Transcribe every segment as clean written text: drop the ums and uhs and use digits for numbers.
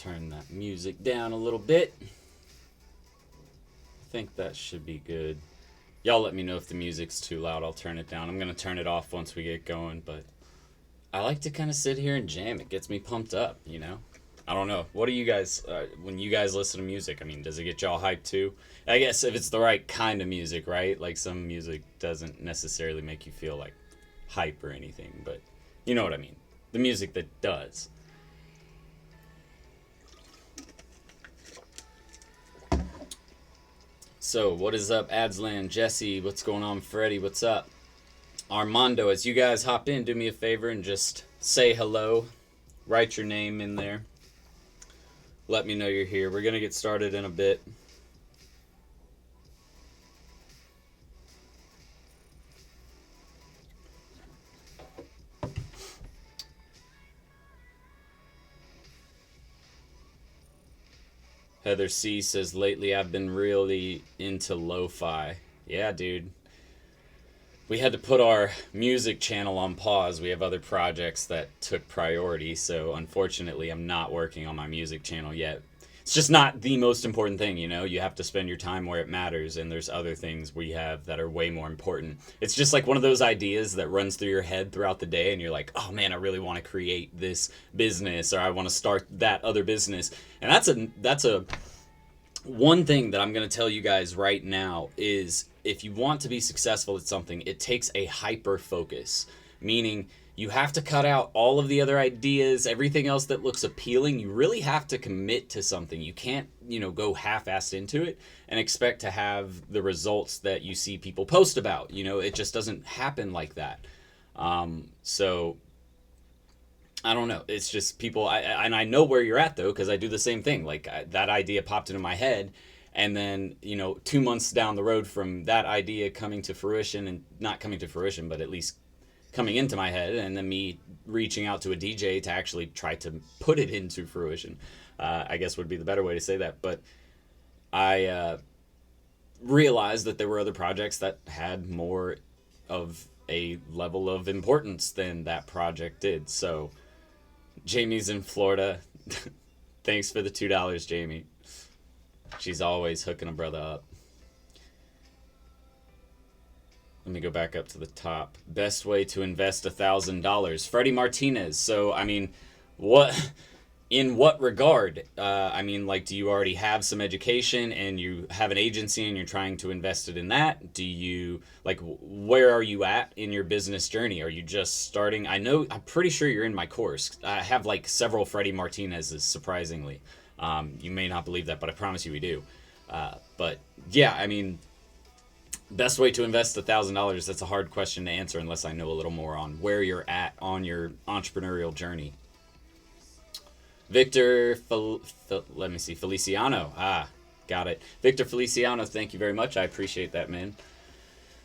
turn that music down a little bit. I think that should be good. Y'all let me know if the music's too loud. I'll turn it down. I'm going to turn it off once we get going, but I like to kind of sit here and jam. It gets me pumped up, you know? I don't know. What do you guys, when you guys listen to music, I mean, does it get y'all hyped too? I guess if it's the right kind of music, right? Like some music doesn't necessarily make you feel like hype or anything, but you know what I mean. The music that does. So, what is up, Adsland, Jesse? What's going on, Freddie? What's up? Armando, as you guys hop in, do me a favor and just say hello. Write your name in there. Let me know you're here. We're going to get started in a bit. Heather C says, lately I've been really into lo-fi. Yeah, dude. We had to put our music channel on pause. We have other projects that took priority, so unfortunately I'm not working on my music channel yet. It's just not the most important thing, you know? You have to spend your time where it matters, and there's other things we have that are way more important. It's just like one of those ideas that runs through your head throughout the day, and you're like, oh man, I really want to create this business, or I want to start that other business. And that's a one thing that I'm going to tell you guys right now is if you want to be successful at something, it takes a hyper focus, meaning you have to cut out all of the other ideas, everything else that looks appealing. You really have to commit to something. You can't, go half-assed into it and expect to have the results that you see people post about. It just doesn't happen like that. So I don't know. It's just people, and I know where you're at though, because I do the same thing. Like that idea popped into my head, and then 2 months down the road from that idea coming to fruition, and not coming to fruition, but at least coming into my head, and then me reaching out to a DJ to actually try to put it into fruition, I guess would be the better way to say that. But I realized that there were other projects that had more of a level of importance than that project did. So Jamie's in Florida. Thanks for the $2, Jamie. She's always hooking a brother up. Let me go back up to the top. Best way to invest $1,000. Freddie Martinez. So, in what regard? Do you already have some education and you have an agency and you're trying to invest it in that? Do you, where are you at in your business journey? Are you just starting? I'm pretty sure you're in my course. I have several Freddie Martinez's, surprisingly. You may not believe that, but I promise you we do. But yeah, best way to invest $1,000, that's a hard question to answer unless I know a little more on where you're at on your entrepreneurial journey. Victor, let me see, Feliciano. Got it. Victor Feliciano, thank you very much. I appreciate that, man.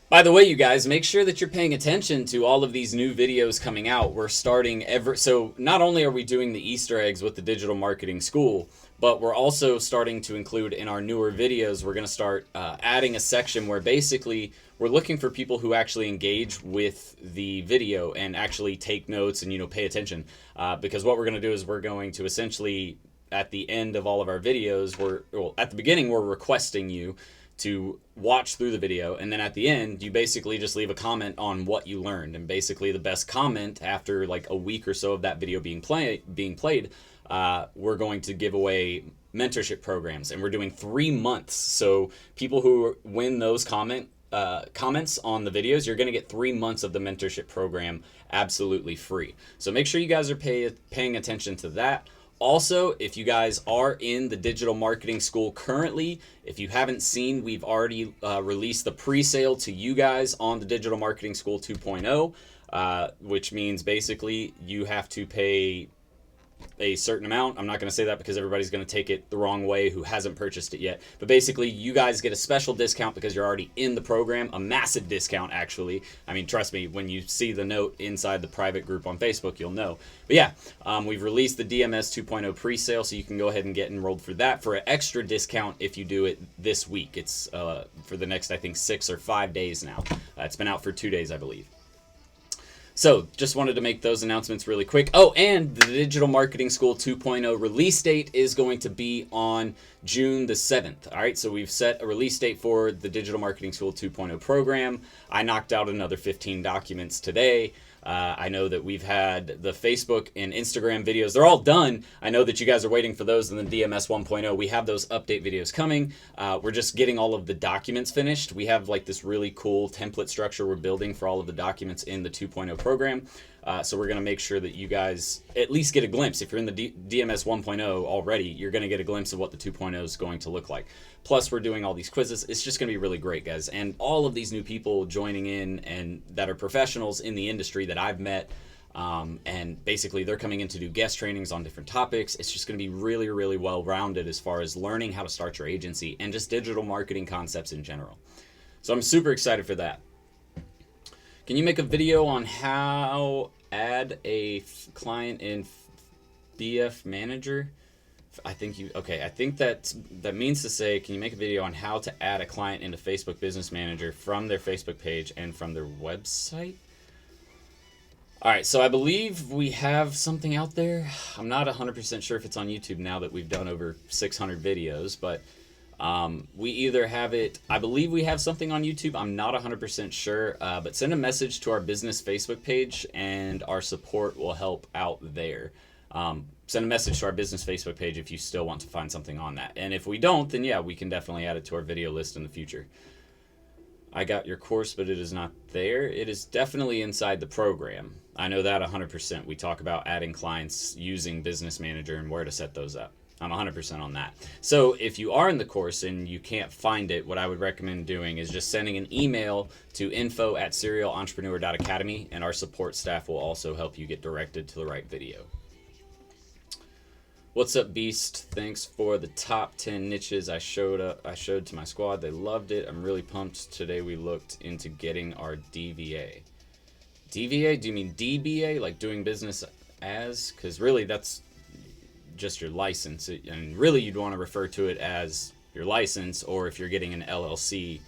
By the way, you guys, make sure that you're paying attention to all of these new videos coming out. We're starting so not only are we doing the Easter eggs with the Digital Marketing School, but we're also starting to include in our newer videos, we're going to start adding a section where basically we're looking for people who actually engage with the video and actually take notes and, pay attention. Because what we're going to do is we're going to essentially, at the end of all of our videos, at the beginning, we're requesting you to watch through the video, and then at the end you basically just leave a comment on what you learned. And basically the best comment after a week or so of that video being played, we're going to give away mentorship programs, and we're doing 3 months. So people who win those comments on the videos, you're going to get 3 months of the mentorship program absolutely free. So make sure you guys are paying attention to that. Also, if you guys are in the Digital Marketing School currently, if you haven't seen, we've already released the pre-sale to you guys on the Digital Marketing School 2.0, which means basically you have to pay a certain amount. I'm not going to say that because everybody's going to take it the wrong way who hasn't purchased it yet. But basically, you guys get a special discount because you're already in the program. A massive discount, actually. Trust me, when you see the note inside the private group on Facebook, you'll know. But yeah, we've released the DMS 2.0 pre-sale, so you can go ahead and get enrolled for that for an extra discount if you do it this week. It's for the next, I think, 6 or 5 days now. It's been out for 2 days, I believe. So just wanted to make those announcements really quick. Oh, and the Digital Marketing School 2.0 release date is going to be on June the 7th. All right, so we've set a release date for the Digital Marketing School 2.0 program. I knocked out another 15 documents today. I know that we've had the Facebook and Instagram videos. They're all done. I know that you guys are waiting for those in the DMS 1.0. We have those update videos coming. We're just getting all of the documents finished. We have like this really cool template structure we're building for all of the documents in the 2.0 program. So we're going to make sure that you guys at least get a glimpse. If you're in the DMS 1.0 already, you're going to get a glimpse of what the 2.0 is going to look like. Plus, we're doing all these quizzes. It's just going to be really great, guys. And all of these new people joining in and that are professionals in the industry that I've met, and basically they're coming in to do guest trainings on different topics. It's just going to be really, really well-rounded as far as learning how to start your agency and just digital marketing concepts in general. So I'm super excited for that. Can you make a video on how add a client in BF Manager? I think that means to say, can you make a video on how to add a client into Facebook Business Manager from their Facebook page and from their website? All right, so I believe we have something out there. I'm not 100% sure if it's on YouTube now that we've done over 600 videos, but we either have it, I believe we have something on YouTube. I'm not 100% sure, but send a message to our business Facebook page and our support will help out there. Send a message to our business Facebook page if you still want to find something on that. And if we don't, then yeah, we can definitely add it to our video list in the future. I got your course, but it is not there. It is definitely inside the program. I know that 100%. We talk about adding clients using Business Manager and where to set those up. I'm 100% on that. So if you are in the course and you can't find it, what I would recommend doing is just sending an email to info@serialentrepreneur.academy, and our support staff will also help you get directed to the right video. What's up, Beast? Thanks for the top 10 niches I showed to my squad. They loved it. I'm really pumped. Today we looked into getting our DVA. DVA? Do you mean DBA, like doing business as? Because really that's just your license. And really you'd want to refer to it as your license, or if you're getting an LLC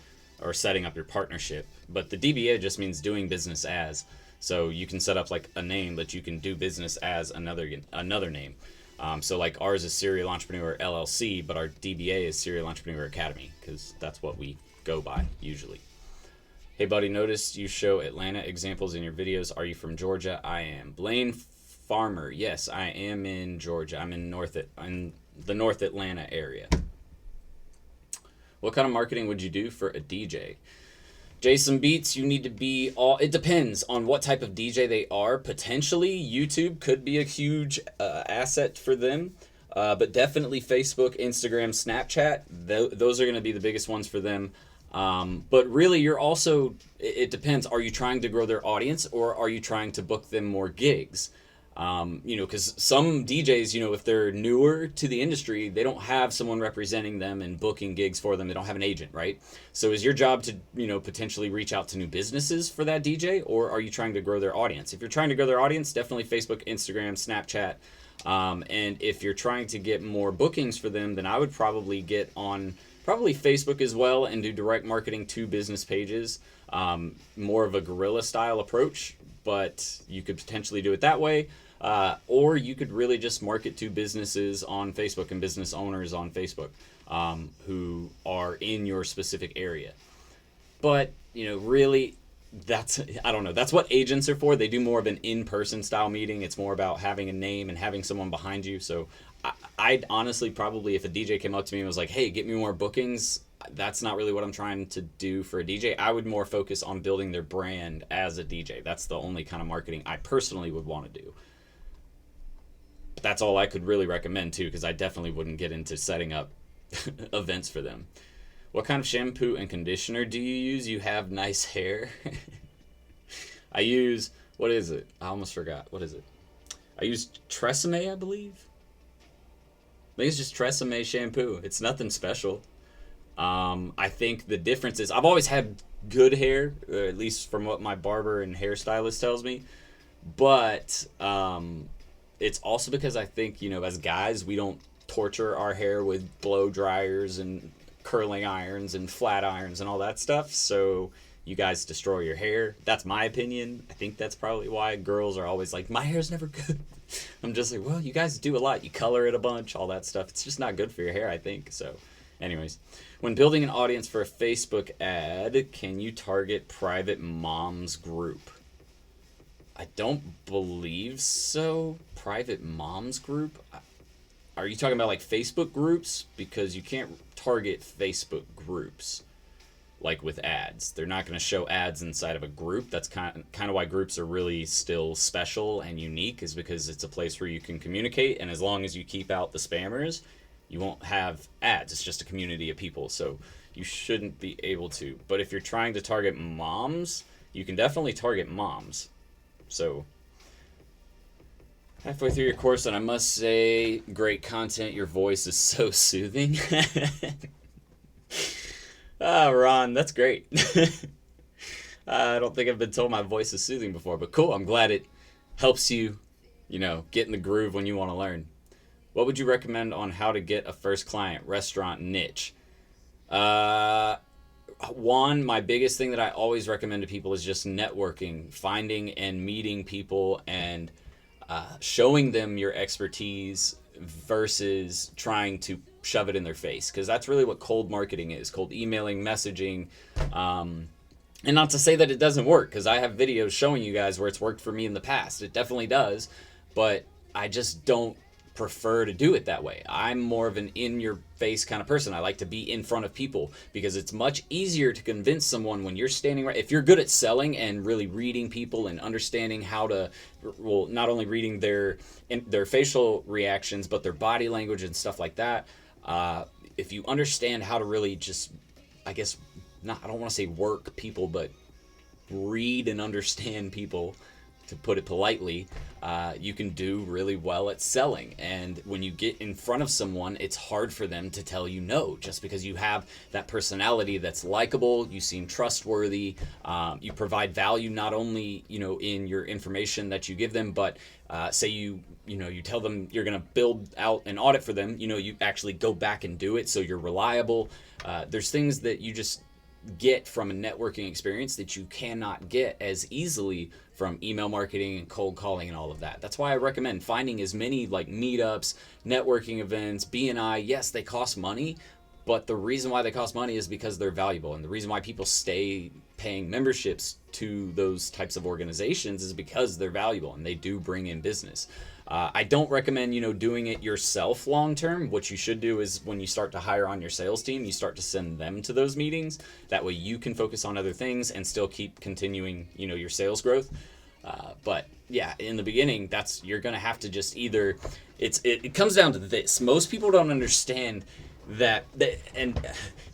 or setting up your partnership. But the DBA just means doing business as. So you can set up like a name, but you can do business as another name. So like ours is Serial Entrepreneur LLC, but our DBA is Serial Entrepreneur Academy, because that's what we go by usually. Hey buddy, noticed you show Atlanta examples in your videos. Are you from Georgia? I am. Blaine Farmer. Yes, I am in Georgia. I'm in the North Atlanta area. What kind of marketing would you do for a DJ? Jason Beats, you need to be it depends on what type of DJ they are. Potentially, YouTube could be a huge asset for them, but definitely Facebook, Instagram, Snapchat, those are going to be the biggest ones for them. But really, it depends. Are you trying to grow their audience, or are you trying to book them more gigs? Because some DJs, if they're newer to the industry, they don't have someone representing them and booking gigs for them. They don't have an agent, right? So is your job to, potentially reach out to new businesses for that DJ, or are you trying to grow their audience? If you're trying to grow their audience, definitely Facebook, Instagram, Snapchat. And if you're trying to get more bookings for them, then I would probably get on Facebook as well and do direct marketing to business pages, more of a guerrilla style approach, but you could potentially do it that way. Or you could really just market to businesses on Facebook and business owners on Facebook who are in your specific area. But, really, that's what agents are for. They do more of an in-person style meeting. It's more about having a name and having someone behind you. So I'd honestly probably, if a DJ came up to me and was like, hey, get me more bookings, that's not really what I'm trying to do for a DJ. I would more focus on building their brand as a DJ. That's the only kind of marketing I personally would want to do. But that's all I could really recommend too, because I definitely wouldn't get into setting up events for them. What kind of shampoo and conditioner do you use? You have nice hair. I use, what is it? I almost forgot. What is it? I use Smma, I believe. I think it's just Smma shampoo. It's nothing special. I think the difference is I've always had good hair, at least from what my barber and hairstylist tells me. But it's also because I think, as guys, we don't torture our hair with blow dryers and curling irons and flat irons and all that stuff. So you guys destroy your hair. That's my opinion. I think that's probably why girls are always like, my hair's never good. I'm just like, well, you guys do a lot. You color it a bunch, all that stuff. It's just not good for your hair, I think. So anyways, when building an audience for a Facebook ad, can you target private moms group? I don't believe so. Private moms group? Are you talking about like Facebook groups? Because you can't target Facebook groups like with ads. They're not going to show ads inside of a group. That's kind of why groups are really still special and unique, is because it's a place where you can communicate, and as long as you keep out the spammers, you won't have ads. It's just a community of people, so you shouldn't be able to. But if you're trying to target moms, you can definitely target moms. So halfway through your course, and I must say, great content. Your voice is so soothing. Ah, Ron, that's great. I don't think I've been told my voice is soothing before, but cool. I'm glad it helps you, get in the groove when you want to learn. What would you recommend on how to get a first client, restaurant, niche? One, my biggest thing that I always recommend to people is just networking, finding and meeting people, and showing them your expertise versus trying to shove it in their face, because that's really what cold marketing is. Cold emailing, messaging, and not to say that it doesn't work, because I have videos showing you guys where it's worked for me in the past. It definitely does, but I just don't prefer to do it that way. I'm more of an in-your-face kind of person. I like to be in front of people, because it's much easier to convince someone when you're standing right. If you're good at selling and really reading people and understanding how to, well, not only reading their facial reactions, but their body language and stuff like that. If you understand how to really just, I guess, I don't want to say work people, but read and understand people, to put it politely, you can do really well at selling. And when you get in front of someone, it's hard for them to tell you no, just because you have that personality that's likable, you seem trustworthy, you provide value not only, in your information that you give them, but say you tell them you're going to build out an audit for them, you actually go back and do it, so you're reliable. There's things that you just get from a networking experience that you cannot get as easily from email marketing and cold calling and all of that. That's why I recommend finding as many like meetups, networking events, BNI. Yes, they cost money, but the reason why they cost money is because they're valuable, and the reason why people stay paying memberships to those types of organizations is because they're valuable and they do bring in business. I don't recommend, doing it yourself long term. What you should do is when you start to hire on your sales team, you start to send them to those meetings. That way you can focus on other things and still keep continuing, your sales growth. But yeah, in the beginning, you're going to have to just either, it comes down to this. Most people don't understand that, and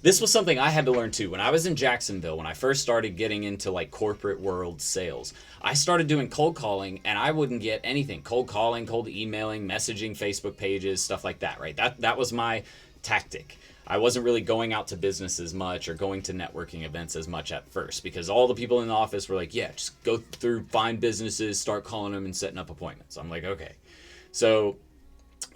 this was something I had to learn too. When I was in Jacksonville, when I first started getting into like corporate world sales, I started doing cold calling, and I wouldn't get anything. Cold calling, cold emailing, messaging, Facebook pages, stuff like that, right? That was my tactic. I wasn't really going out to business as much or going to networking events as much at first, because all the people in the office were like, yeah, just go through, find businesses, start calling them and setting up appointments. I'm like, okay. So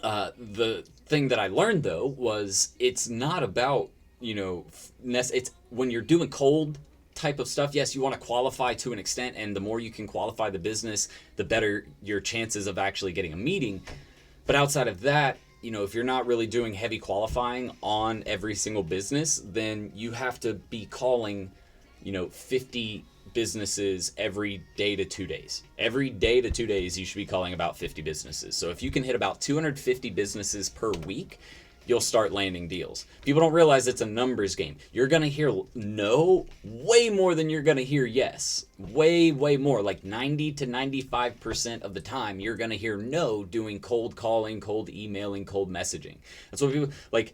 the thing that I learned though was it's not about, it's when you're doing cold type of stuff, yes, you want to qualify to an extent, and the more you can qualify the business, the better your chances of actually getting a meeting. But outside of that, if you're not really doing heavy qualifying on every single business, then you have to be calling, 50 businesses every day to 2 days. Every day to 2 days, you should be calling about 50 businesses. So if you can hit about 250 businesses per week, you'll start landing deals. People don't realize it's a numbers game. You're going to hear no way more than you're going to hear yes. Way, way more. Like 90 to 95% of the time, you're going to hear no doing cold calling, cold emailing, cold messaging. That's what people like.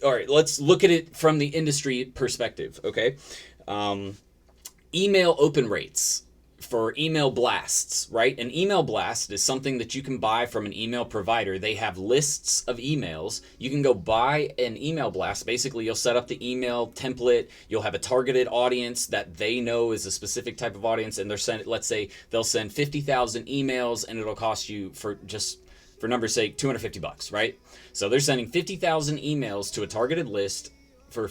All right, let's look at it from the industry perspective, okay? Email open rates for email blasts, right? An email blast is something that you can buy from an email provider. They have lists of emails. You can go buy an email blast. Basically, you'll set up the email template. You'll have a targeted audience that they know is a specific type of audience, and let's say they'll send 50,000 emails, and it'll cost you, for numbers' sake, $250, right? So they're sending 50,000 emails to a targeted list for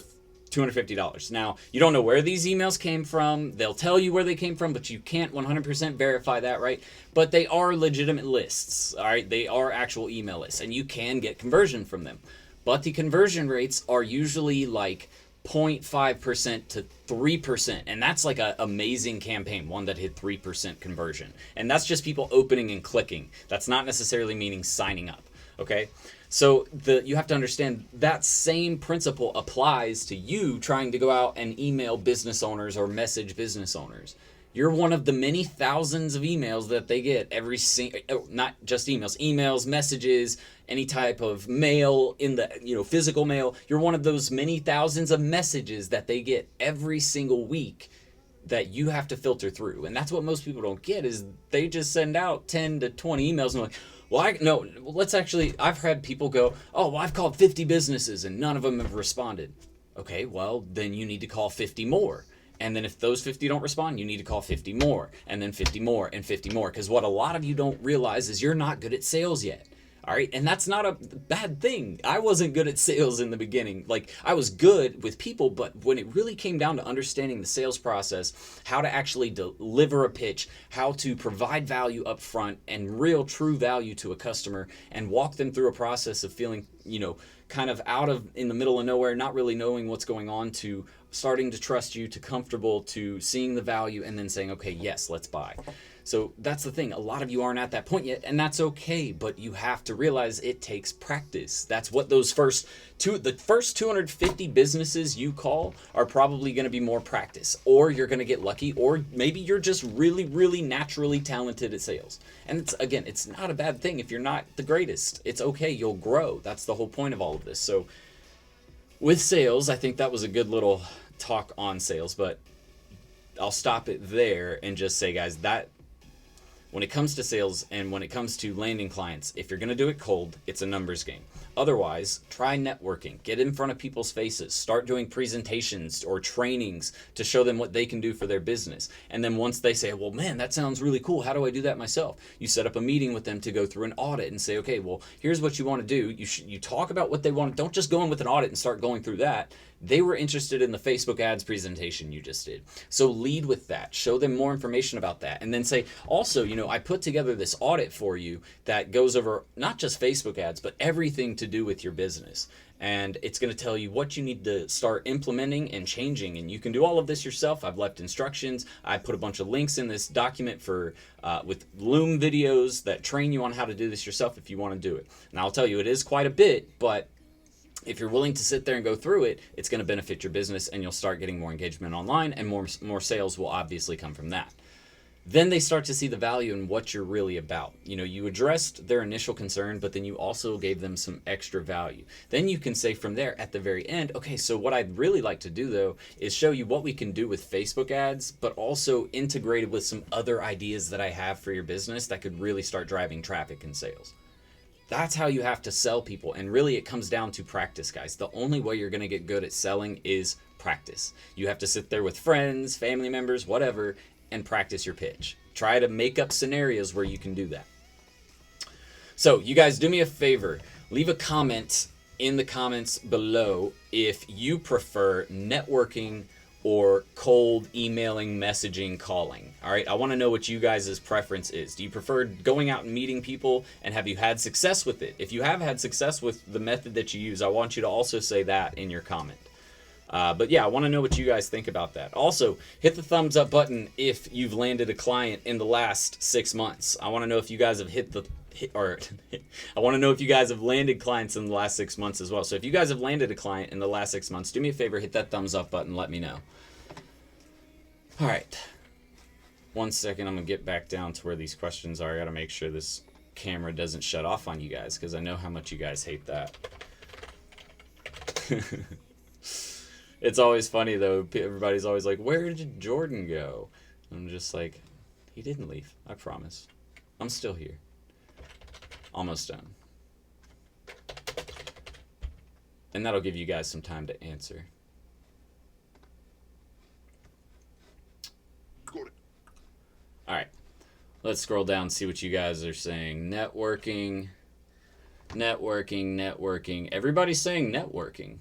$250. Now, you don't know where these emails came from. They'll tell you where they came from, but you can't 100% verify that, right? But they are legitimate lists, all right? They are actual email lists, and you can get conversion from them. But the conversion rates are usually like 0.5% to 3%, and that's like an amazing campaign, one that hit 3% conversion. And that's just people opening and clicking. That's not necessarily meaning signing up, okay? So you have to understand that same principle applies to you trying to go out and email business owners or message business owners. You're one of the many thousands of emails that they get every not just emails, messages, any type of mail in the, physical mail. You're one of those many thousands of messages that they get every single week that you have to filter through. And that's what most people don't get, is they just send out 10 to 20 emails and like, I've had people go, oh, well, I've called 50 businesses and none of them have responded. Okay, well, then you need to call 50 more. And then if those 50 don't respond, you need to call 50 more, and then 50 more, and 50 more. Because what a lot of you don't realize is you're not good at sales yet. All right. And that's not a bad thing. I wasn't good at sales in the beginning. Like, I was good with people, but when it really came down to understanding the sales process, how to actually deliver a pitch, how to provide value up front and real true value to a customer, and walk them through a process of feeling, kind of in the middle of nowhere, not really knowing what's going on, to starting to trust you, to comfortable, to seeing the value, and then saying, okay, yes, let's buy. So that's the thing. A lot of you aren't at that point yet, and that's okay, but you have to realize it takes practice. That's what the first 250 businesses you call are probably going to be more practice, or you're going to get lucky, or maybe you're just really, really naturally talented at sales. And it's not a bad thing if you're not the greatest. It's okay. You'll grow. That's the whole point of all of this. So with sales, I think that was a good little talk on sales, but I'll stop it there and just say, guys, that when it comes to sales and when it comes to landing clients, if you're going to do it cold, it's a numbers game. Otherwise, try networking. Get in front of people's faces. Start doing presentations or trainings to show them what they can do for their business. And then once they say, well, man, that sounds really cool. How do I do that myself? You set up a meeting with them to go through an audit and say, okay, well, here's what you want to do. You talk about what they want. Don't just go in with an audit and start going through that. They were interested in the Facebook ads presentation you just did. So lead with that. Show them more information about that. And then say, also, I put together this audit for you that goes over not just Facebook ads, but everything to do with your business. And it's going to tell you what you need to start implementing and changing. And you can do all of this yourself. I've left instructions. I put a bunch of links in this document with Loom videos that train you on how to do this yourself if you want to do it. And I'll tell you, it is quite a bit, but if you're willing to sit there and go through it, it's going to benefit your business, and you'll start getting more engagement online, and more sales will obviously come from that. Then they start to see the value in what you're really about. You addressed their initial concern, but then you also gave them some extra value. Then you can say from there at the very end, okay, so what I'd really like to do though is show you what we can do with Facebook ads, but also integrated with some other ideas that I have for your business that could really start driving traffic and sales. That's how you have to sell people. And really it comes down to practice, guys. The only way you're going to get good at selling is practice. You have to sit there with friends, family members, whatever, and practice your pitch. Try to make up scenarios where you can do that. So you guys, do me a favor. Leave a comment in the comments below if you prefer networking or cold emailing, messaging, calling. All right, I want to know what you guys' preference is. Do you prefer going out and meeting people, and have you had success with it? If you have had success with the method that you use, I want you to also say that in your comment. But yeah, I want to know what you guys think about that. Also, hit the thumbs up button if you've landed a client in the last 6 months. I want to know if you guys have I want to know if you guys have landed clients in the last 6 months as well. So if you guys have landed a client in the last 6 months, do me a favor, hit that thumbs up button, let me know. All right. 1 second, I'm going to get back down to where these questions are. I got to make sure this camera doesn't shut off on you guys, because I know how much you guys hate that. It's always funny, though. Everybody's always like, where did Jordan go? I'm just like, he didn't leave. I promise. I'm still here. Almost done. And that'll give you guys some time to answer. All right. Let's scroll down and see what you guys are saying. Networking. Everybody's saying networking.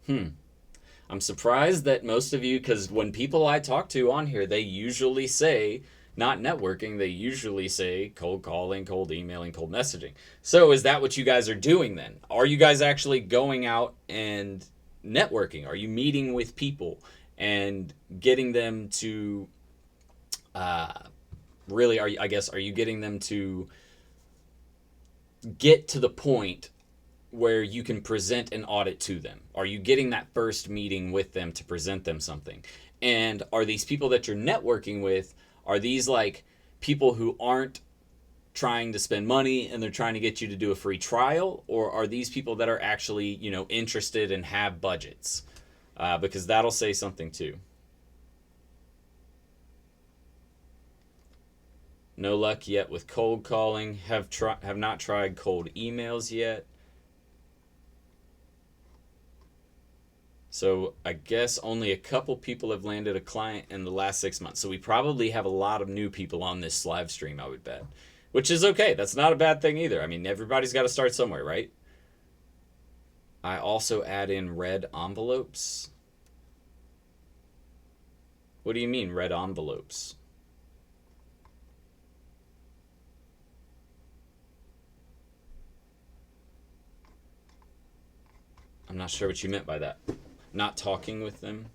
I'm surprised that most of you, because when people I talk to on here, they usually say, not networking, they usually say cold calling, cold emailing, cold messaging. So is that what you guys are doing then? Are you guys actually going out and networking? Are you meeting with people and getting them to really, are you getting them to get to the point where you can present an audit to them? Are you getting that first meeting with them to present them something? And are these people that you're networking with, are these like people who aren't trying to spend money and they're trying to get you to do a free trial? Or are these people that are actually, interested and have budgets? Because that'll say something too. No luck yet with cold calling. Have not tried cold emails yet. So I guess only a couple people have landed a client in the last 6 months. So we probably have a lot of new people on this live stream, I would bet. Which is okay. That's not a bad thing either. I mean, everybody's got to start somewhere, right? I also add in red envelopes. What do you mean, red envelopes? I'm not sure what you meant by that. Not talking with them.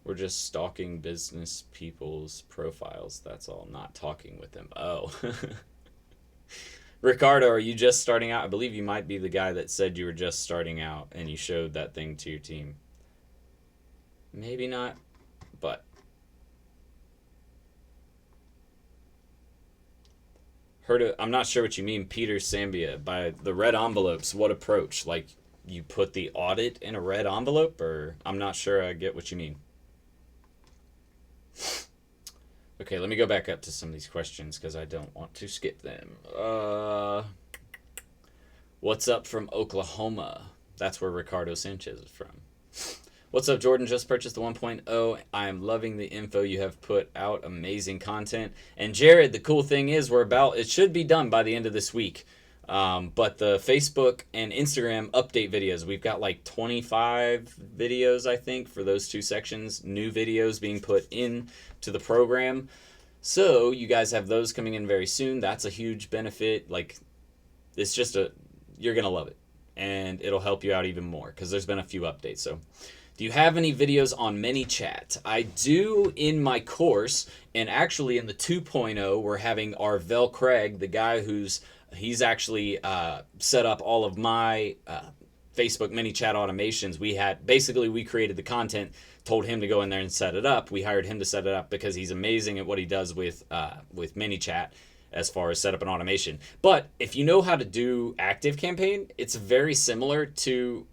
We're just stalking business people's profiles. That's all. Not talking with them. Oh. Ricardo, are you just starting out? I believe you might be the guy that said you were just starting out and you showed that thing to your team. Maybe not, but I'm not sure what you mean, Peter Sambia, by the red envelopes. What approach? Like, you put the audit in a red envelope, or I'm not sure I get what you mean. Okay, let me go back up to some of these questions because I don't want to skip them. What's up from Oklahoma? That's where Ricardo Sanchez is from. What's up, Jordan? Just purchased the 1.0. I am loving the info you have put out. Amazing content. And Jared, the cool thing is it should be done by the end of this week. But the Facebook and Instagram update videos, we've got like 25 videos, I think, for those two sections, new videos being put in to the program. So you guys have those coming in very soon. That's a huge benefit. Like, it's just you're going to love it, and it'll help you out even more because there's been a few updates. So do you have any videos on ManyChat? I do in my course, and actually in the 2.0, we're having Arvel Craig, the guy he's actually set up all of my Facebook ManyChat automations. We created the content, told him to go in there and set it up. We hired him to set it up because he's amazing at what he does with ManyChat as far as set up an automation. But if you know how to do ActiveCampaign, it's very similar to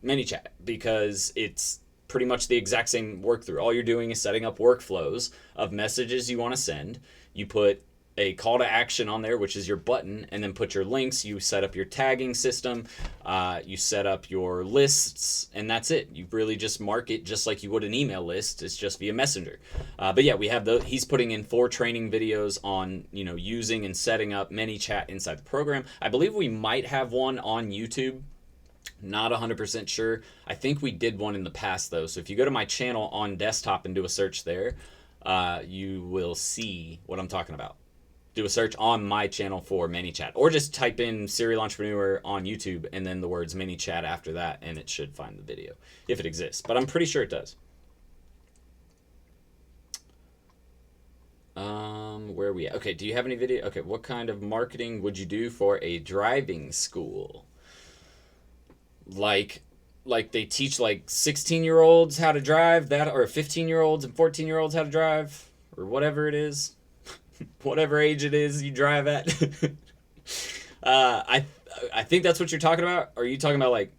ManyChat because it's pretty much the exact same work through. All you're doing is setting up workflows of messages you want to send. You put a call to action on there, which is your button, and then put your links. You set up your tagging system, you set up your lists, and that's it. You really just mark it just like you would an email list. It's just via Messenger. But yeah, we have he's putting in 4 training videos on using and setting up ManyChat inside the program. I believe we might have one on YouTube. Not 100% sure. I think we did one in the past though. So if you go to my channel on desktop and do a search there, you will see what I'm talking about. Do a search on my channel for ManyChat, or just type in Serial Entrepreneur on YouTube and then the words ManyChat after that, and it should find the video if it exists. But I'm pretty sure it does. Where are we at? Okay, do you have any video? Okay, what kind of marketing would you do for a driving school? Like they teach like 16-year-olds how to drive, that, or 15-year-olds and 14-year-olds how to drive, or whatever it is. Whatever age it is you drive at. I think that's what you're talking about. Or are you talking about like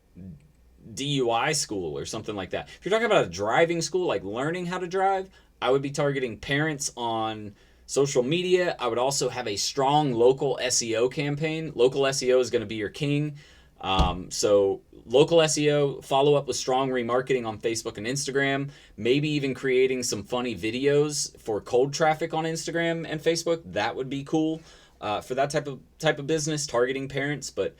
DUI school or something like that? If you're talking about a driving school, like learning how to drive, I would be targeting parents on social media. I would also have a strong local SEO campaign. Local SEO is going to be your king. So local SEO, follow up with strong remarketing on Facebook and Instagram, maybe even creating some funny videos for cold traffic on Instagram and Facebook. That would be cool for that type of business, targeting parents. But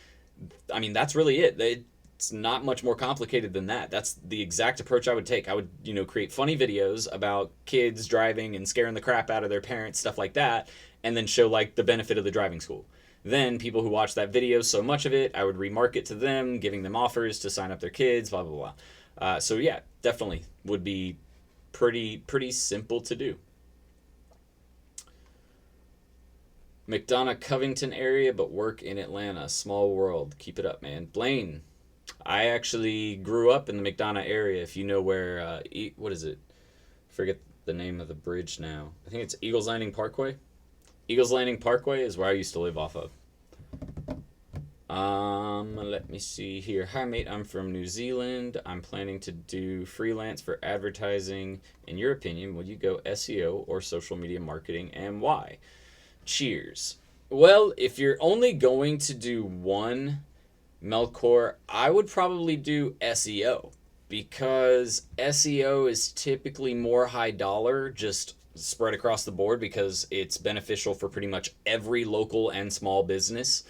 I mean, that's really it. It's not much more complicated than that. That's the exact approach I would take. I would, create funny videos about kids driving and scaring the crap out of their parents, stuff like that, and then show like the benefit of the driving school. Then people who watch that video, so much of it, I would remarket to them, giving them offers to sign up their kids, blah, blah, blah. So yeah, definitely would be pretty simple to do. McDonough, Covington area, but work in Atlanta. Small world. Keep it up, man. Blaine, I actually grew up in the McDonough area. If you know where, what is it? Forget the name of the bridge now. I think it's Eagles Landing Parkway. Eagles Landing Parkway is where I used to live off of. Let me see here. Hi, mate. I'm from New Zealand. I'm planning to do freelance for advertising. In your opinion, would you go SEO or social media marketing, and why? Cheers. Well, if you're only going to do one, Melkor, I would probably do SEO, because SEO is typically more high dollar, just spread across the board, because it's beneficial for pretty much every local and small business,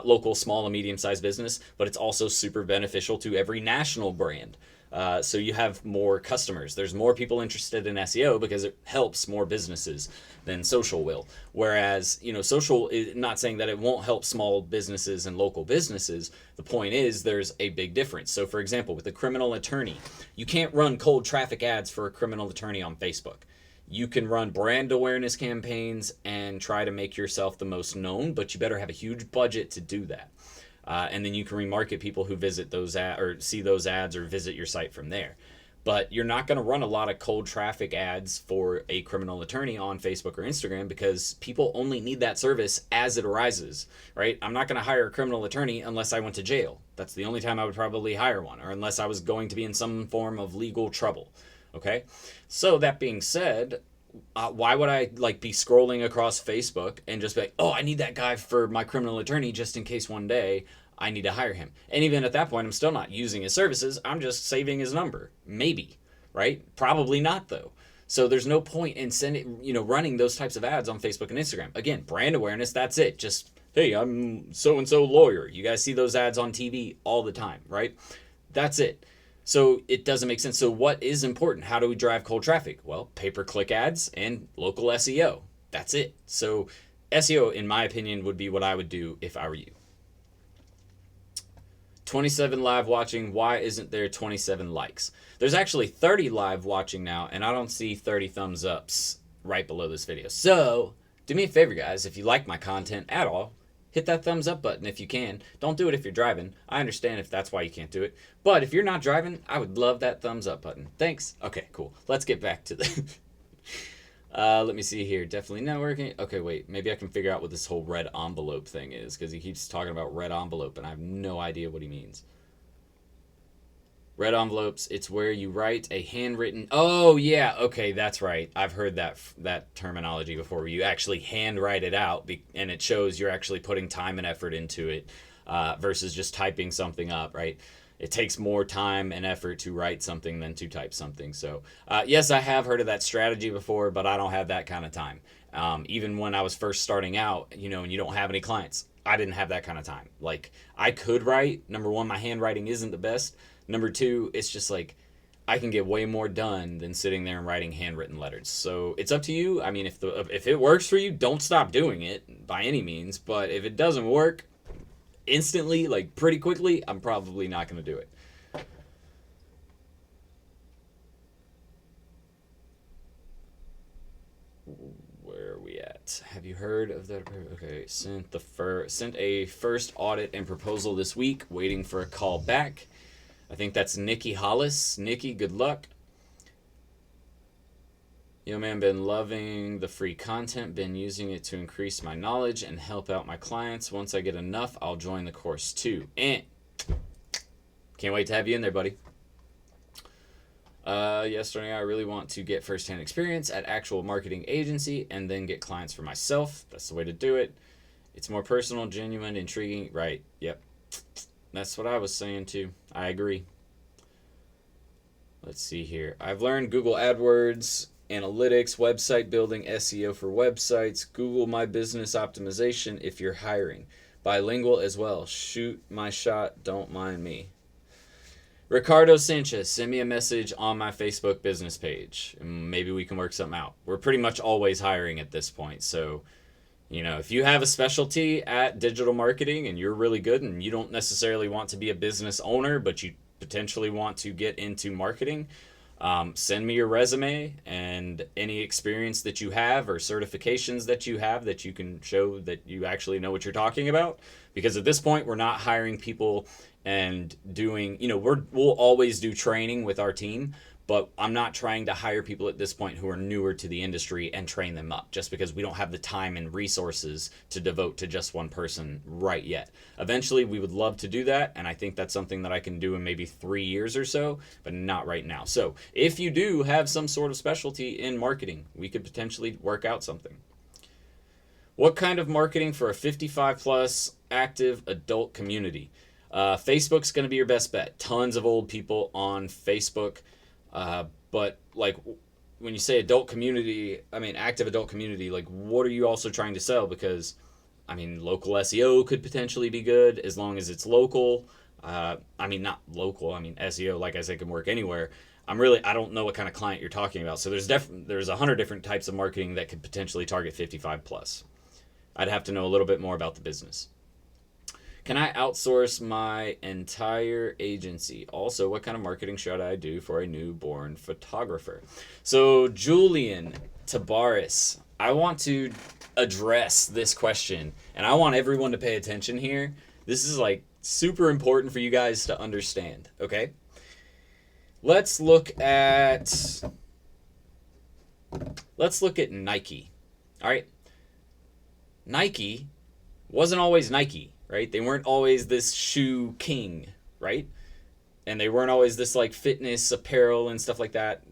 local, small, and medium-sized business, but it's also super beneficial to every national brand. So you have more customers. There's more people interested in SEO because it helps more businesses than social will. Whereas, social is not saying that it won't help small businesses and local businesses. The point is there's a big difference. So for example, with a criminal attorney, you can't run cold traffic ads for a criminal attorney on Facebook. You can run brand awareness campaigns and try to make yourself the most known, but you better have a huge budget to do that. And then you can remarket people who visit those or see those ads or visit your site from there. But you're not going to run a lot of cold traffic ads for a criminal attorney on Facebook or Instagram, because people only need that service as it arises, right? I'm not going to hire a criminal attorney unless I went to jail. That's the only time I would probably hire one, or unless I was going to be in some form of legal trouble. Okay, so that being said, why would I be scrolling across Facebook and just be like, oh, I need that guy for my criminal attorney just in case one day I need to hire him? And even at that point, I'm still not using his services. I'm just saving his number. Maybe, right? Probably not, though. So there's no point in running those types of ads on Facebook and Instagram. Again, brand awareness, that's it. Just, hey, I'm so-and-so lawyer. You guys see those ads on TV all the time, right? That's it. So it doesn't make sense. So what is important? How do we drive cold traffic? Well, pay-per-click ads and local SEO. That's it. So SEO, in my opinion, would be what I would do if I were you. 27 live watching. Why isn't there 27 likes? There's actually 30 live watching now, and I don't see 30 thumbs ups right below this video. So do me a favor, guys. If you like my content at all, hit that thumbs up button if you can. Don't do it if you're driving. I understand if that's why you can't do it. But if you're not driving, I would love that thumbs up button. Thanks. Okay, cool. Let's get back to the... let me see here. Definitely not working. Okay, wait. Maybe I can figure out what this whole red envelope thing is, because he keeps talking about red envelope, and I have no idea what he means. Red envelopes, it's where you write a handwritten... Oh, yeah, okay, that's right. I've heard that terminology before, where you actually handwrite it out, and it shows you're actually putting time and effort into it, versus just typing something up, right? It takes more time and effort to write something than to type something. So, yes, I have heard of that strategy before, but I don't have that kind of time. Even when I was first starting out, and you don't have any clients, I didn't have that kind of time. I could write. Number one, my handwriting isn't the best. Number two, it's just I can get way more done than sitting there and writing handwritten letters. So it's up to you. I mean, if it works for you, don't stop doing it by any means. But if it doesn't work instantly, pretty quickly, I'm probably not going to do it. Where are we at? Have you heard of that? Okay, sent a first audit and proposal this week, waiting for a call back. I think that's Nikki Hollis. Nikki, good luck. Yo, man, been loving the free content, been using it to increase my knowledge and help out my clients. Once I get enough, I'll join the course too. And can't wait to have you in there, buddy. Yesterday, I really want to get firsthand experience at actual marketing agency and then get clients for myself. That's the way to do it. It's more personal, genuine, intriguing. Right. Yep. That's what I was saying too. I agree. Let's see here. I've learned Google AdWords, analytics, website building, SEO for websites, Google My Business optimization if you're hiring. Bilingual as well. Shoot my shot, don't mind me. Ricardo Sanchez, send me a message on my Facebook business page, and maybe we can work something out. We're pretty much always hiring at this point, so if you have a specialty at digital marketing and you're really good and you don't necessarily want to be a business owner, but you potentially want to get into marketing, send me your resume and any experience that you have or certifications that you have that you can show that you actually know what you're talking about. Because at this point, we're not hiring people and doing, we'll always do training with our team, but I'm not trying to hire people at this point who are newer to the industry and train them up just because we don't have the time and resources to devote to just one person right yet. Eventually, we would love to do that, and I think that's something that I can do in maybe 3 years or so, but not right now. So if you do have some sort of specialty in marketing, we could potentially work out something. What kind of marketing for a 55 plus active adult community? Facebook's going to be your best bet. Tons of old people on Facebook. But like when you say adult community, active adult community, like what are you also trying to sell? Because local SEO could potentially be good as long as it's local. Not local. SEO, like I said, can work anywhere. I don't know what kind of client you're talking about. So there's 100 different types of marketing that could potentially target 55 plus. I'd have to know a little bit more about the business. Can I outsource my entire agency? Also, what kind of marketing should I do for a newborn photographer? So, Julian Tabaris, I want to address this question, and I want everyone to pay attention here. This is like super important for you guys to understand, okay? Let's look at Nike. All right. Nike wasn't always Nike, right? They weren't always this shoe king, right? And they weren't always this like fitness apparel and stuff like that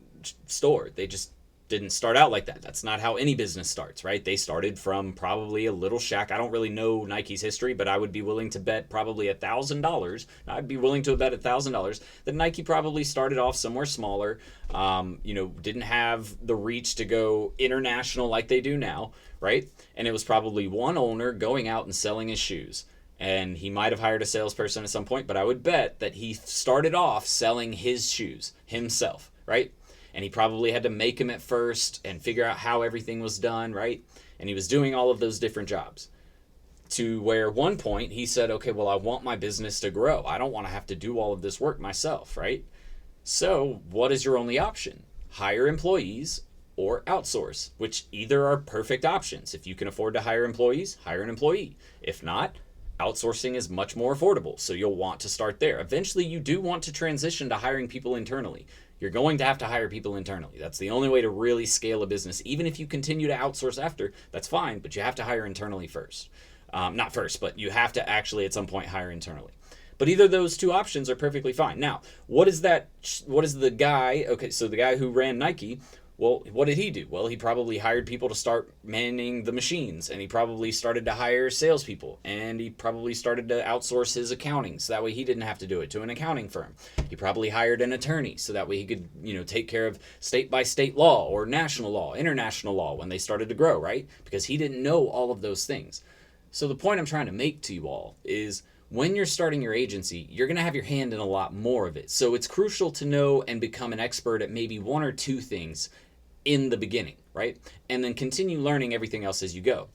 store. They just didn't start out like that. That's not how any business starts, right? They started from probably a little shack. I don't really know Nike's history, but I would be willing to bet probably $1,000. I'd be willing to bet $1,000 that Nike probably started off somewhere smaller, didn't have the reach to go international like they do now, right? And it was probably one owner going out and selling his shoes. And he might have hired a salesperson at some point, but I would bet that he started off selling his shoes himself, right? And he probably had to make them at first and figure out how everything was done, right? And he was doing all of those different jobs. To where one point he said, okay, well, I want my business to grow. I don't want to have to do all of this work myself, right? So what is your only option? Hire employees or outsource, which either are perfect options. If you can afford to hire employees, hire an employee. If not, outsourcing is much more affordable, so you'll want to start there. Eventually, you do want to transition to hiring people internally. You're going to have to hire people internally. That's the only way to really scale a business. Even if you continue to outsource after, that's fine, but you have to hire internally first. Not first, but you have to actually at some point hire internally. But either of those two options are perfectly fine. Now, what is the guy, okay, so the guy who ran Nike, well, what did he do? Well, he probably hired people to start manning the machines, and he probably started to hire salespeople, and he probably started to outsource his accounting, so that way he didn't have to do it to an accounting firm. He probably hired an attorney, so that way he could, take care of state-by-state law or national law, international law when they started to grow, right? Because he didn't know all of those things. So the point I'm trying to make to you all is when you're starting your agency, you're going to have your hand in a lot more of it. So it's crucial to know and become an expert at maybe one or two things in the beginning, right? And then continue learning everything else as you go.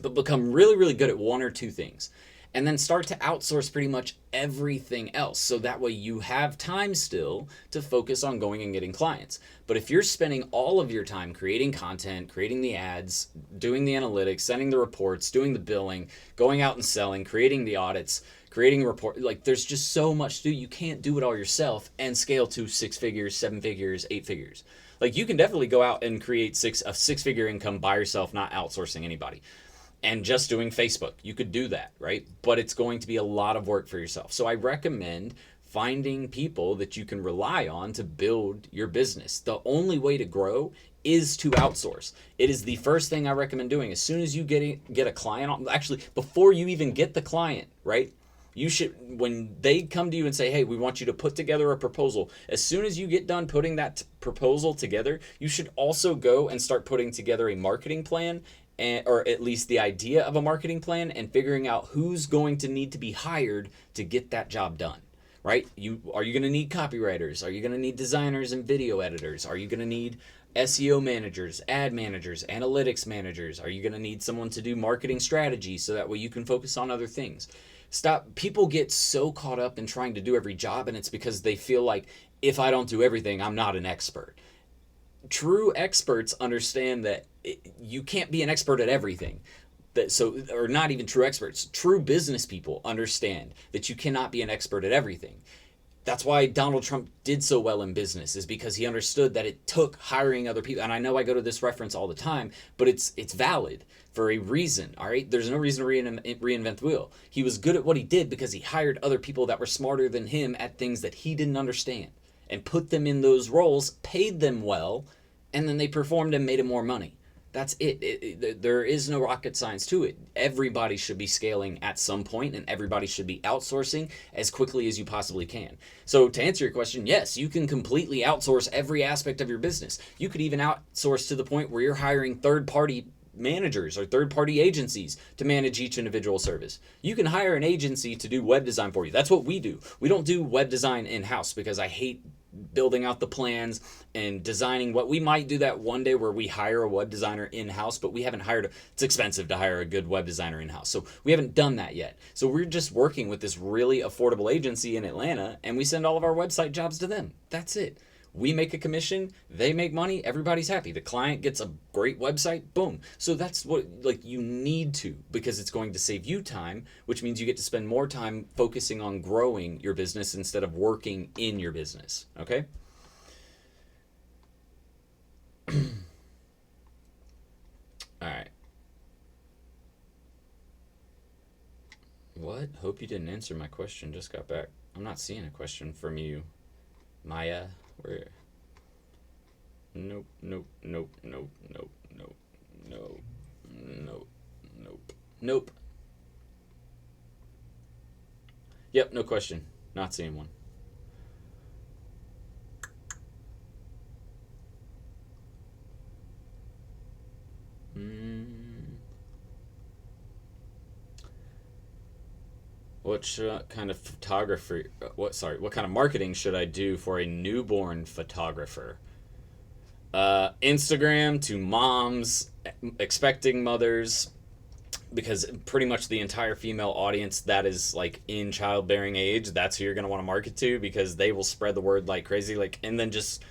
But become really, really good at one or two things. And then start to outsource pretty much everything else. So that way you have time still to focus on going and getting clients. But if you're spending all of your time creating content, creating the ads, doing the analytics, sending the reports, doing the billing, going out and selling, creating the audits, creating a report, like there's just so much to do. You can't do it all yourself and scale to 6 figures, 7 figures, 8 figures. Like you can definitely go out and create a six-figure income by yourself, not outsourcing anybody. And just doing Facebook, you could do that, right? But it's going to be a lot of work for yourself. So I recommend finding people that you can rely on to build your business. The only way to grow is to outsource. It is the first thing I recommend doing. As soon as you get a client, actually before you even get the client, right? You should, when they come to you and say, hey, we want you to put together a proposal, as soon as you get done putting that proposal together, you should also go and start putting together a marketing plan, or at least the idea of a marketing plan, and figuring out who's going to need to be hired to get that job done, right? Are you going to need copywriters? Are you going to need designers and video editors? Are you going to need SEO managers, ad managers, analytics managers? Are you going to need someone to do marketing strategy so that way you can focus on other things? People get so caught up in trying to do every job, and it's because they feel like, if I don't do everything, I'm not an expert. True experts understand that you can't be an expert at everything. Or not even true experts. True business people understand that you cannot be an expert at everything. That's why Donald Trump did so well in business, is because he understood that it took hiring other people. And I know I go to this reference all the time, but it's valid for a reason, all right? There's no reason to reinvent the wheel. He was good at what he did because he hired other people that were smarter than him at things that he didn't understand, and put them in those roles, paid them well, and then they performed and made him more money. That's it. There is no rocket science to it. Everybody should be scaling at some point, and everybody should be outsourcing as quickly as you possibly can. So to answer your question, yes, you can completely outsource every aspect of your business. You could even outsource to the point where you're hiring third-party managers or third-party agencies to manage each individual service. You can hire an agency to do web design for you. That's what we do. We don't do web design in-house because I hate building out the plans and designing. What we might do that one day where we hire a web designer in-house, but we haven't hired it's expensive to hire a good web designer in-house, so we haven't done that yet. So we're just working with this really affordable agency in Atlanta, and we send all of our website jobs to them. That's it. We make a commission, they make money, everybody's happy. The client gets a great website, boom. So that's what you need to, because it's going to save you time, which means you get to spend more time focusing on growing your business instead of working in your business, okay? All right. What? Hope you didn't answer my question, just got back. I'm not seeing a question from you, Maya. Where? Nope, nope, nope, nope, nope, nope, nope, nope, nope, nope. Yep, no question. Not seeing one. What kind of photography? What kind of marketing should I do for a newborn photographer? Instagram to moms, expecting mothers, because pretty much the entire female audience that is in childbearing age, that's who you're gonna want to market to, because they will spread the word like crazy. And then just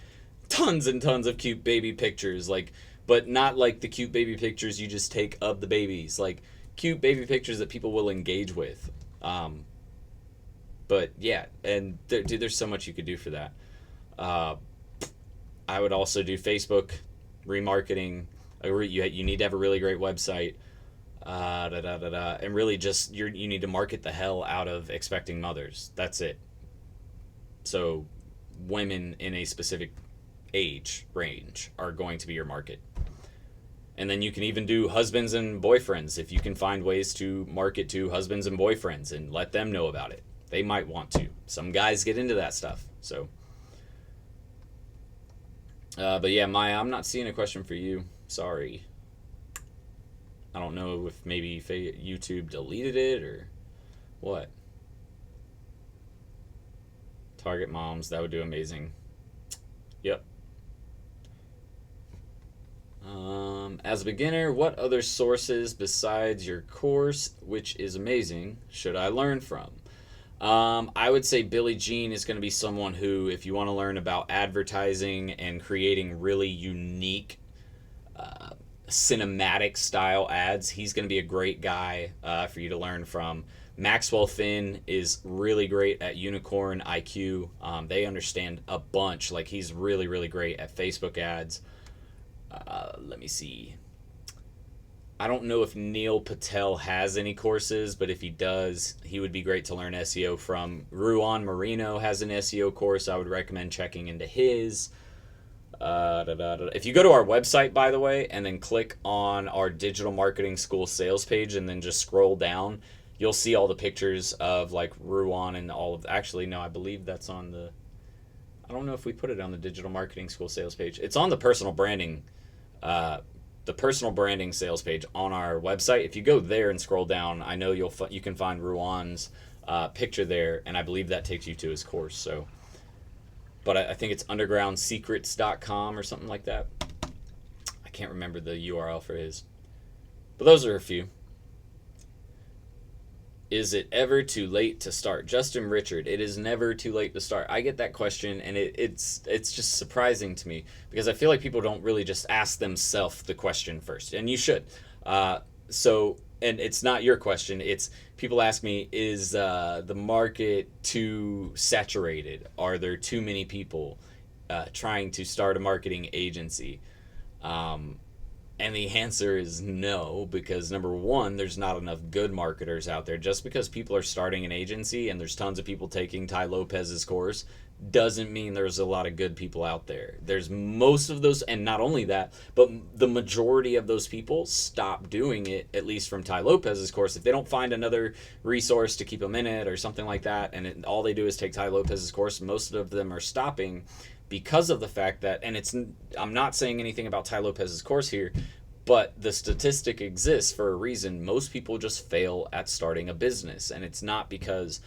tons and tons of cute baby pictures, but not the cute baby pictures you just take of the babies, cute baby pictures that people will engage with. But yeah, and dude, there's so much you could do for that. I would also do Facebook remarketing. You need to have a really great website, and really just you need to market the hell out of expecting mothers. That's it. So women in a specific age range are going to be your market. And then you can even do husbands and boyfriends, if you can find ways to market to husbands and boyfriends and let them know about it. They might want to. Some guys get into that stuff. So, but yeah, Maya, I'm not seeing a question for you. Sorry. I don't know if maybe YouTube deleted it or what. Target moms, that would do amazing. Yep. As a beginner, what other sources besides your course, which is amazing, should I learn from? I would say Billy Jean is going to be someone who, if you want to learn about advertising and creating really unique cinematic style ads, he's going to be a great guy for you to learn from. Maxwell Finn is really great at Unicorn IQ. They understand a bunch. He's really, really great at Facebook ads. Let me see. I don't know if Neil Patel has any courses, but if he does, he would be great to learn SEO from. Ruan Marino has an SEO course. I would recommend checking into his. If you go to our website, by the way, and then click on our digital marketing school sales page and then just scroll down, you'll see all the pictures of Ruan and all of. Actually, no, I believe that's on the. I don't know if we put it on the digital marketing school sales page. It's on the personal branding sales page on our website. If you go there and scroll down, I know you can find Ruan's picture there, and I believe that takes you to his course. So, but I think it's undergroundsecrets.com or something like that. I can't remember the URL for his, but those are a few. Is it ever too late to start? Justin Richard, it is never too late to start. I get that question, and it's just surprising to me, because I feel like people don't really just ask themselves the question first, and you should. And it's not your question. It's people ask me, is the market too saturated? Are there too many people trying to start a marketing agency? And the answer is no, because number one, there's not enough good marketers out there. Just because people are starting an agency and there's tons of people taking Tai Lopez's course doesn't mean there's a lot of good people out there. There's most of those, and not only that, but the majority of those people stop doing it, at least from Tai Lopez's course. If they don't find another resource to keep them in it or something like that, and all they do is take Tai Lopez's course, most of them are stopping because of the fact that, and I'm not saying anything about Tai Lopez's course here, but the statistic exists for a reason. Most people just fail at starting a business, and it's not because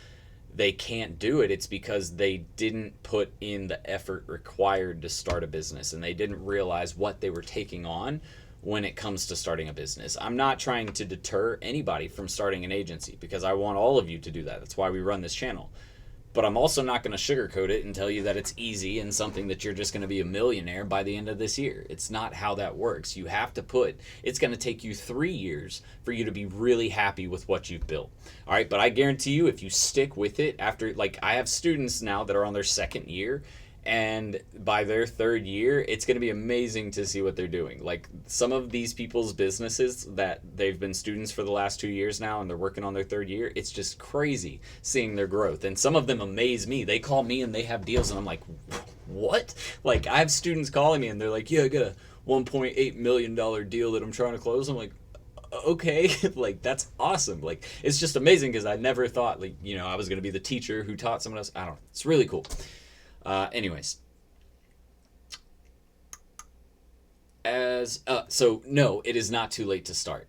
they can't do it. It's because they didn't put in the effort required to start a business, and they didn't realize what they were taking on when it comes to starting a business. I'm not trying to deter anybody from starting an agency, because I want all of you to do that. That's why we run this channel. But I'm also not going to sugarcoat it and tell you that it's easy and something that you're just going to be a millionaire by the end of this year. It's not how that works. You have to it's going to take you 3 years for you to be really happy with what you've built. All right, but I guarantee you, if you stick with it after, like, I have students now that are on their 2nd year, and by their 3rd year, it's going to be amazing to see what they're doing. Like, some of these people's businesses that they've been students for the last 2 years now, and they're working on their 3rd year, it's just crazy seeing their growth. And some of them amaze me. They call me and they have deals, and I'm like, what? Like, I have students calling me and they're like, yeah, I got a $1.8 million deal that I'm trying to close. I'm like, okay. Like, that's awesome. Like, it's just amazing, because I never thought, like, I was going to be the teacher who taught someone else. I don't know. It's really cool. Anyways, so no, it is not too late to start,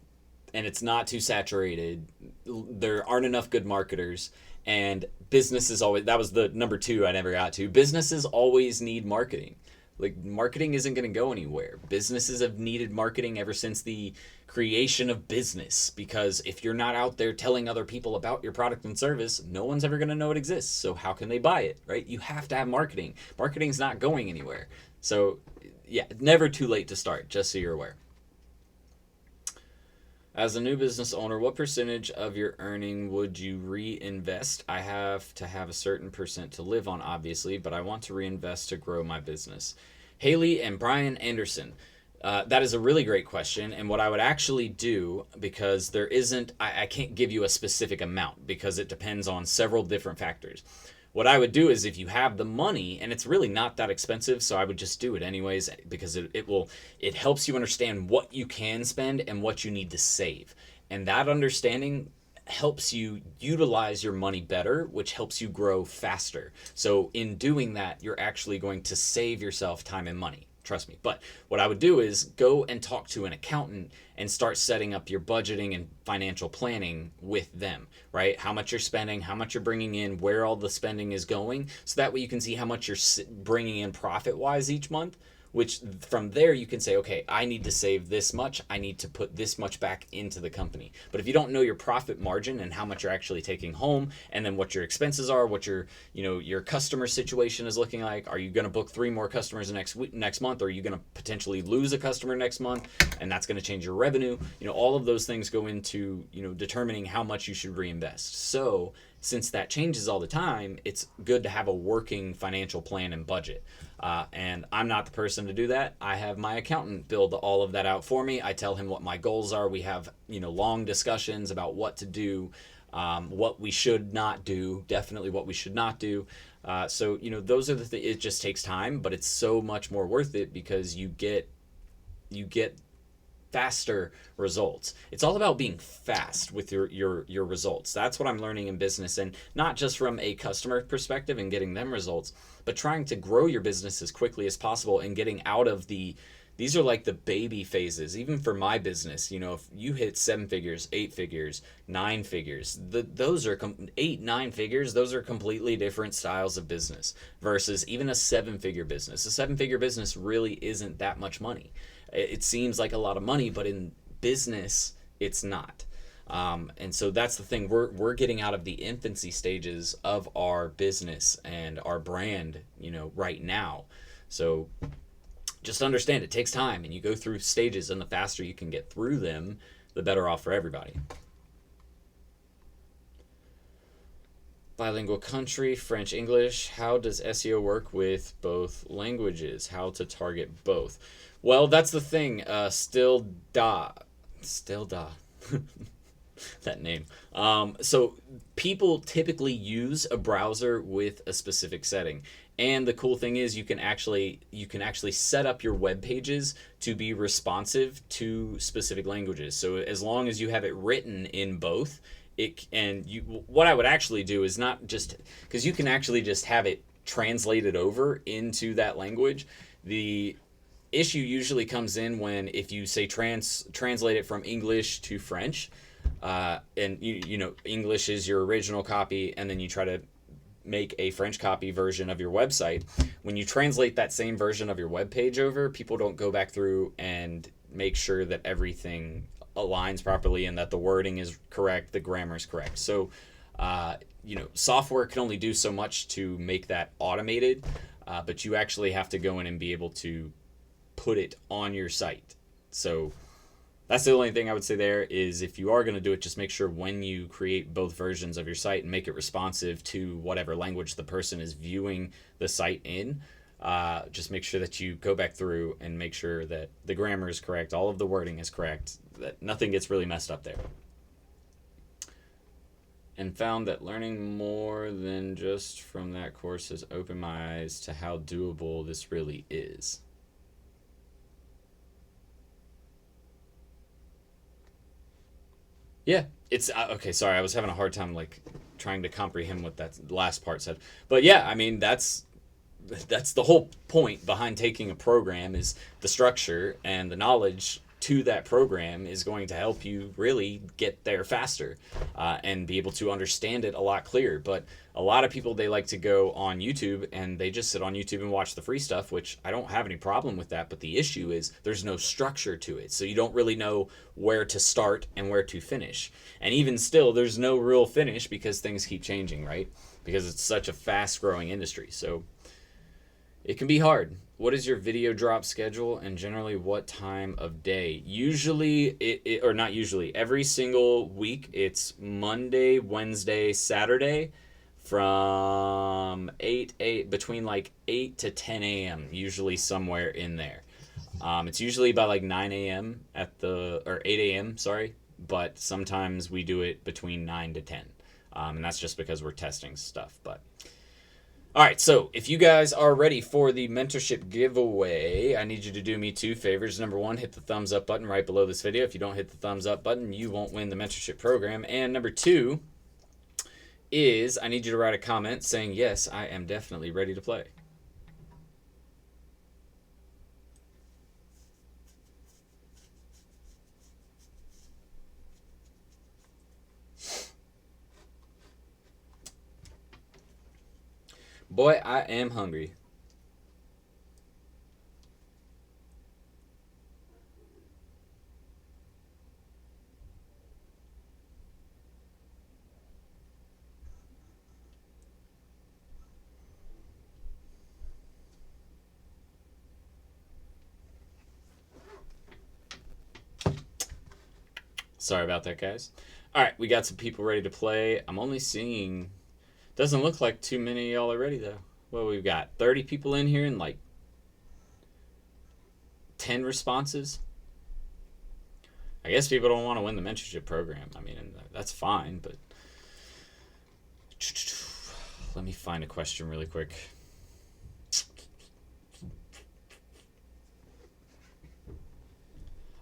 and it's not too saturated. There aren't enough good marketers, and businesses always, that was the number 2 I never got to. Businesses always need marketing. Like, marketing isn't going to go anywhere. Businesses have needed marketing ever since the creation of business, because if you're not out there telling other people about your product and service, no one's ever going to know it exists. So how can they buy it, right? You have to have marketing. Marketing's not going anywhere. So yeah, never too late to start, just so you're aware. As a new business owner, what percentage of your earning would you reinvest? I have to have a certain percent to live on, obviously, but I want to reinvest to grow my business. Haley and Brian Anderson. That is a really great question. And what I would actually do, because there isn't, I can't give you a specific amount, because it depends on several different factors. What I would do is, if you have the money, and it's really not that expensive, so I would just do it anyways, because it helps you understand what you can spend and what you need to save. And that understanding helps you utilize your money better, which helps you grow faster. So in doing that, you're actually going to save yourself time and money. Trust me. But what I would do is go and talk to an accountant and start setting up your budgeting and financial planning with them, right? How much you're spending, how much you're bringing in, where all the spending is going. So that way you can see how much you're bringing in profit-wise each month, which from there you can say, okay, I need to save this much. I need to put this much back into the company. But if you don't know your profit margin and how much you're actually taking home, and then what your expenses are, what your customer situation is looking like, are you going to book 3 more customers next month? Or are you going to potentially lose a customer next month, and that's going to change your revenue? All of those things go into, determining how much you should reinvest. So since that changes all the time, it's good to have a working financial plan and budget. And I'm not the person to do that. I have my accountant build all of that out for me. I tell him what my goals are. We have, long discussions about what to do, what we should not do, definitely what we should not do. So, those are the things. It just takes time, but it's so much more worth it, because you get faster results. It's all about being fast with your results. That's what I'm learning in business, and not just from a customer perspective and getting them results, but trying to grow your business as quickly as possible and getting out of the These are like the baby phases. Even for my business, you know, if you hit 7 figures, 8 figures, 9 figures, those are 8, 9 figures. Those are completely different styles of business versus even a 7-figure business. A 7-figure business really isn't that much money. It seems like a lot of money, but in business, it's not. And so that's the thing. We're getting out of the infancy stages of our business and our brand, you know, right now. So just understand it takes time, and you go through stages, and the faster you can get through them, the better off for everybody. Bilingual country, French, English. How does SEO work with both languages? How to target both? Well, that's the thing. Still da. That name. So people typically use a browser with a specific setting. And the cool thing is you can actually set up your web pages to be responsive to specific languages. So as long as you have it written in both, what I would actually do is not just, because you can actually just have it translated over into that language. The issue usually comes in when, if you say translate it from English to French, and you know English is your original copy, and then you try to make a French copy version of your website. When you translate that same version of your web page over, people don't go back through and make sure that everything aligns properly and that the wording is correct, the grammar is correct. So you know, software can only do so much to make that automated, but you actually have to go in and be able to put it on your site. So that's the only thing I would say there is, if you are going to do it, just make sure when you create both versions of your site and make it responsive to whatever language the person is viewing the site in, just make sure that you go back through and make sure that the grammar is correct, all of the wording is correct, that nothing gets really messed up there. And found that learning more than just from that course has opened my eyes to how doable this really is. Yeah, it's okay. Sorry, I was having a hard time like trying to comprehend what that last part said. But yeah, I mean that's the whole point behind taking a program, is the structure and the knowledge to that program is going to help you really get there faster, and be able to understand it a lot clearer. But a lot of people, they like to go on YouTube and they just sit on YouTube and watch the free stuff, which I don't have any problem with that. But the issue is there's no structure to it. So you don't really know where to start and where to finish. And even still, there's no real finish because things keep changing, right? Because it's such a fast growing industry. So it can be hard. What is your video drop schedule, and generally what time of day? Usually, or not usually, every single week it's Monday, Wednesday, Saturday from between like 8 to 10 a.m., usually somewhere in there. It's usually by like 9 a.m. or 8 a.m., sorry, but sometimes we do it between 9 to 10. And that's just because we're testing stuff, but all right, so if you guys are ready for the mentorship giveaway, I need you to do me 2 favors. Number 1, hit the thumbs up button right below this video. If you don't hit the thumbs up button, you won't win the mentorship program. And number 2 is I need you to write a comment saying, yes, I am definitely ready to play. Boy, I am hungry. Sorry about that, guys. All right, we got some people ready to play. I'm only seeing... Doesn't look like too many of y'all are ready, though. Well, we've got 30 people in here and like 10 responses. I guess people don't want to win the mentorship program. I mean, that's fine, but... Let me find a question really quick.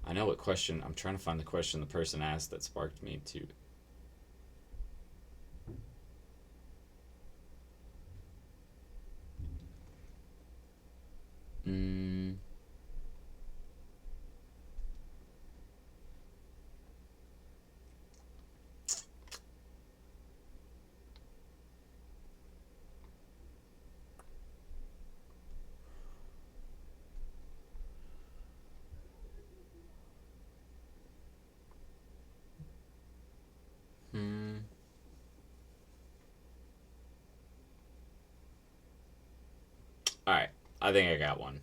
I know what question... I'm trying to find the question the person asked that sparked me to... All right, I think I got one.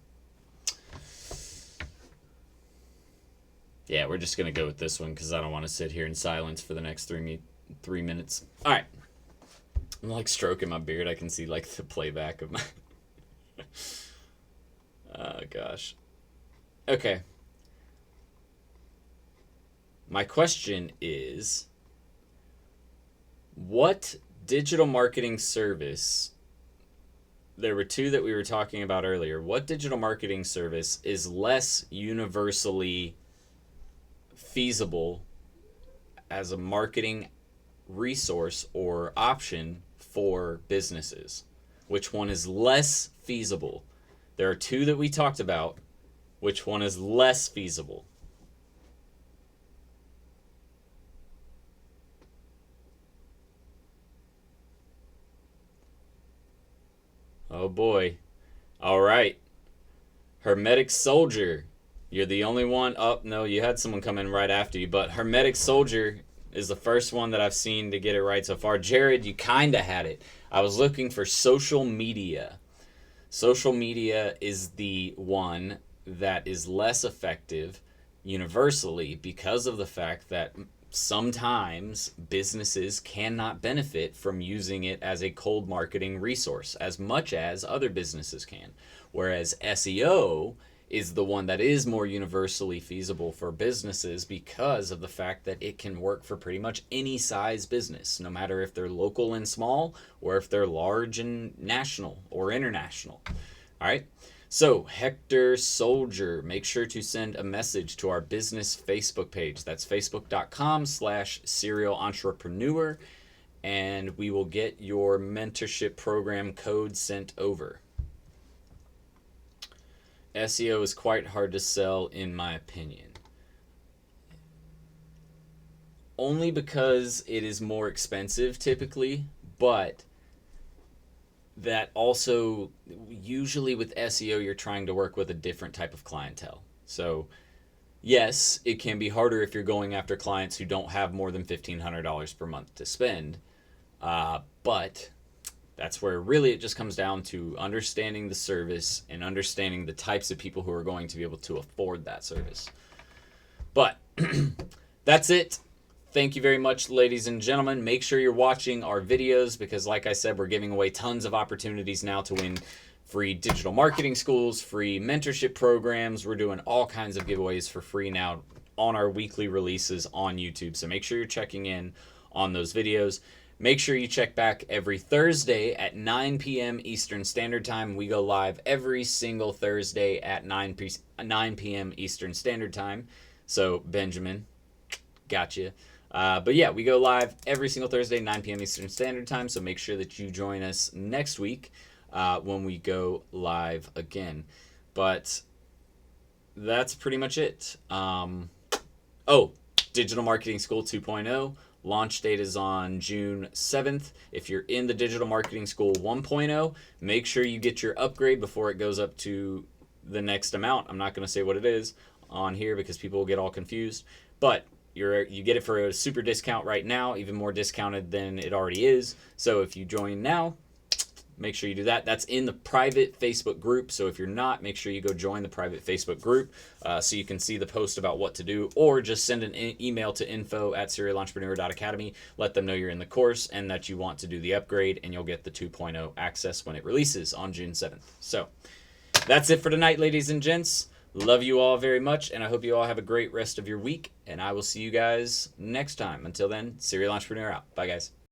Yeah, we're just gonna go with this one because I don't want to sit here in silence for the next 3 minutes. All right, I'm like stroking my beard. I can see like the playback of my. Oh gosh. Okay. My question is, what digital marketing service? There were two that we were talking about earlier. What digital marketing service is less universally feasible as a marketing resource or option for businesses? Which one is less feasible? There are two that we talked about. Which one is less feasible? Oh boy. All right. Hermetic Soldier. You're the only one. Oh, no, you had someone come in right after you. But Hermetic Soldier is the first one that I've seen to get it right so far. Jared, you kind of had it. I was looking for social media. Social media is the one that is less effective universally because of the fact that sometimes businesses cannot benefit from using it as a cold marketing resource as much as other businesses can. Whereas SEO is the one that is more universally feasible for businesses because of the fact that it can work for pretty much any size business, no matter if they're local and small or if they're large and national or international. All right. So, Hector Soldier, make sure to send a message to our business Facebook page. That's facebook.com/serial entrepreneur, and we will get your mentorship program code sent over. SEO is quite hard to sell, in my opinion. Only because it is more expensive typically, but that also, usually with SEO, you're trying to work with a different type of clientele. So yes, it can be harder if you're going after clients who don't have more than $1,500 per month to spend. But that's where really it just comes down to understanding the service and understanding the types of people who are going to be able to afford that service. But that's it. Thank you very much, ladies and gentlemen. Make sure you're watching our videos because, like I said, we're giving away tons of opportunities now to win free digital marketing schools, free mentorship programs. We're doing all kinds of giveaways for free now on our weekly releases on YouTube. So make sure you're checking in on those videos. Make sure you check back every Thursday at 9 p.m. Eastern Standard Time. We go live every single Thursday at 9 p.m. Eastern Standard Time. So, Benjamin, gotcha. But yeah, we go live every single Thursday, 9 p.m. Eastern Standard Time. So make sure that you join us next week when we go live again. But that's pretty much it. Digital Marketing School 2.0. Launch date is on June 7th. If you're in the Digital Marketing School 1.0, make sure you get your upgrade before it goes up to the next amount. I'm not going to say what it is on here because people will get all confused. But you get it for a super discount right now, even more discounted than it already is. So if you join now, make sure you do that. That's in the private Facebook group. So if you're not, make sure you go join the private Facebook group so you can see the post about what to do, or just send an email to info@serialentrepreneur.academy. Let them know you're in the course and that you want to do the upgrade, and you'll get the 2.0 access when it releases on June 7th. So that's it for tonight, ladies and gents. Love you all very much, and I hope you all have a great rest of your week, and I will see you guys next time. Until then, Serial Entrepreneur out. Bye, guys.